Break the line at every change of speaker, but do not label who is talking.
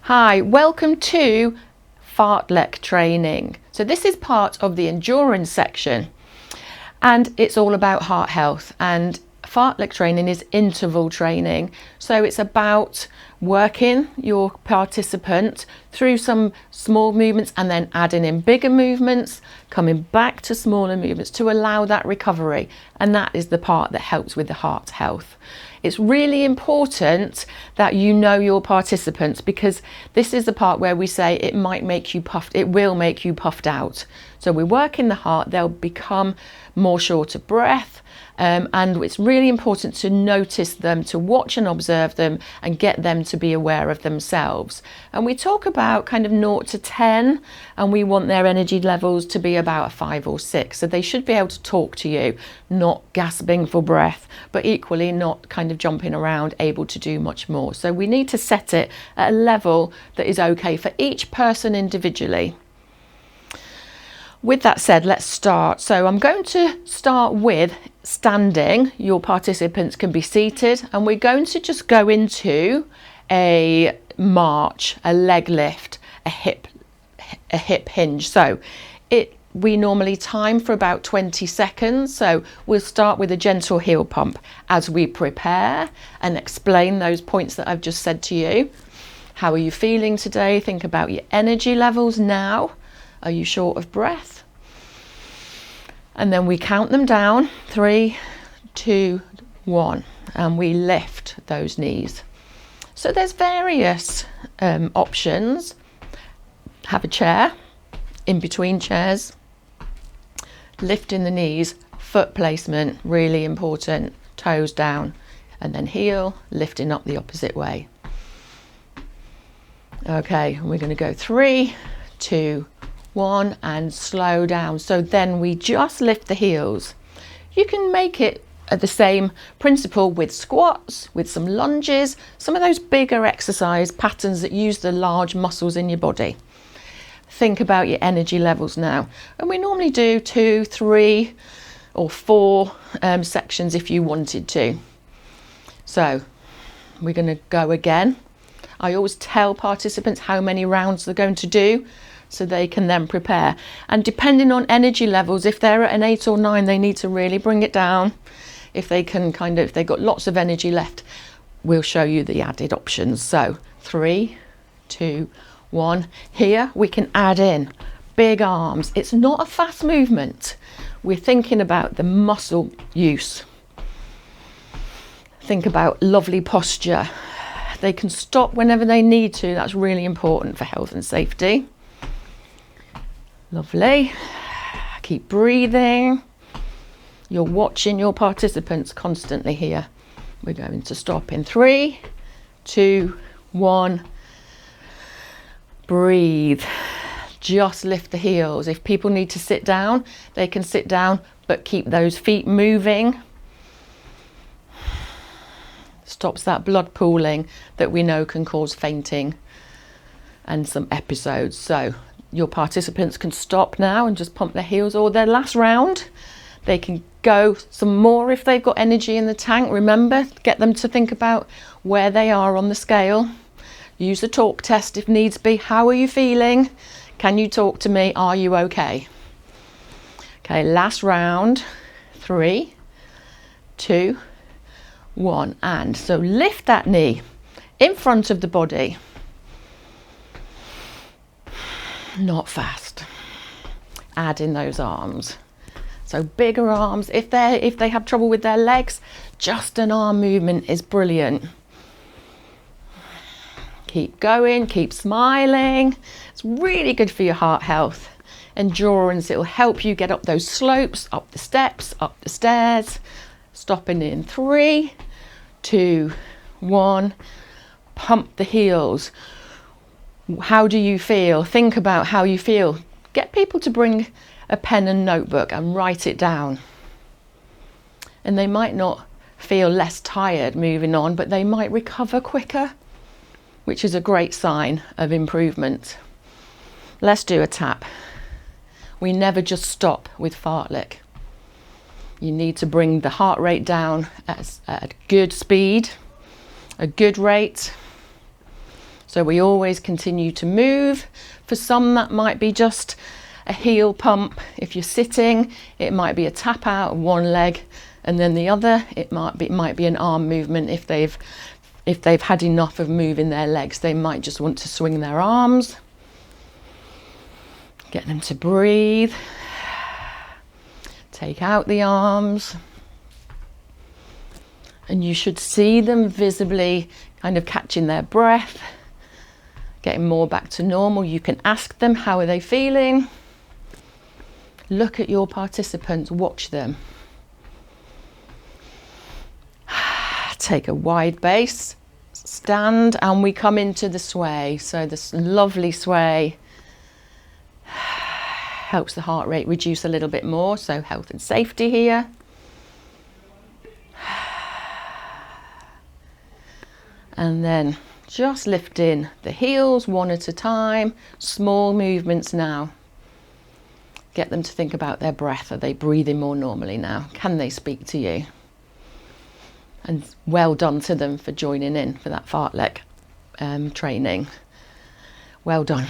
Hi, welcome to Fartlek training. So this is part of the endurance section and it's all about heart health, and Fartlek training is interval training. So it's about working your participant through some small movements and then adding in bigger movements, coming back to smaller movements to allow that recovery. And that is the part that helps with the heart health. It's really important that you know your participants, because this is the part where we say it might make you puffed, it will make you puffed out. So we work in the heart, they'll become more short of breath, and it's really important to notice them, to watch and observe them and get them to be aware of themselves. And we talk about kind of 0 to 10, and we want their energy levels to be about a 5 or 6. So they should be able to talk to you, not gasping for breath, but equally not kind of jumping around, able to do much more. So we need to set it at a level that is okay for each person individually. With that said, let's start. So I'm going to start with standing. Your participants can be seated, and we're going to just go into a march, a leg lift, a hip hinge. So we normally time for about 20 seconds. So we'll start with a gentle heel pump as we prepare and explain those points that I've just said to you. How are you feeling today? Think about your energy levels now. Are you short of breath? And then we count them down, 3, 2, 1, and we lift those knees. So there's various options. Have a chair, in between chairs, lifting the knees, foot placement, really important, toes down, and then heel, lifting up the opposite way. Okay, we're going to go 3, 2, 1 and slow down. So then we just lift the heels. You can make it at the same principle with squats, with some lunges, some of those bigger exercise patterns that use the large muscles in your body. Think about your energy levels now. And we normally do 2, 3 or 4 sections if you wanted to. So we're going to go again. I always tell participants how many rounds they're going to do, so they can then prepare. And depending on energy levels, if they're at an 8 or 9, they need to really bring it down. If they can if they've got lots of energy left, we'll show you the added options. So 3, 2, 1. Here we can add in big arms. It's not a fast movement. We're thinking about the muscle use. Think about lovely posture. They can stop whenever they need to. That's really important for health and safety. Lovely. Keep breathing. You're watching your participants constantly here. We're going to stop in 3, 2, 1. Breathe. Just lift the heels. If people need to sit down, they can sit down, but keep those feet moving. Stops that blood pooling that we know can cause fainting and some episodes. So your participants can stop now and just pump their heels, or their last round, they can go some more if they've got energy in the tank. Remember, get them to think about where they are on the scale. Use the talk test if needs be. How are you feeling? Can you talk to me? Are you okay? Okay, last round. 3, 2, 1. And so lift that knee in front of the body. Not fast. Add in those arms. So bigger arms. If they have trouble with their legs, just an arm movement is brilliant. Keep going, keep smiling. It's really good for your heart health. Endurance, it will help you get up those slopes, up the steps, up the stairs. Stopping in 3, 2, 1. Pump the heels. How do you feel? Think about how you feel. Get people to bring a pen and notebook and write it down. And they might not feel less tired moving on, but they might recover quicker, which is a great sign of improvement. Let's do a tap. We never just stop with Fartlek. You need to bring the heart rate down at a good speed, a good rate. So we always continue to move. For some, that might be just a heel pump. If you're sitting, it might be a tap out of one leg and then the other. It might be an arm movement. If they've had enough of moving their legs, they might just want to swing their arms. Get them to breathe. Take out the arms. And you should see them visibly kind of catching their breath, getting more back to normal. You can ask them, how are they feeling? Look at your participants, watch them. Take a wide base, stand, and we come into the sway. So this lovely sway helps the heart rate reduce a little bit more, so health and safety here. And then just lifting the heels one at a time, small movements now. Get them to think about their breath. Are they breathing more normally now? Can they speak to you? And well done to them for joining in for that Fartlek training. Well done.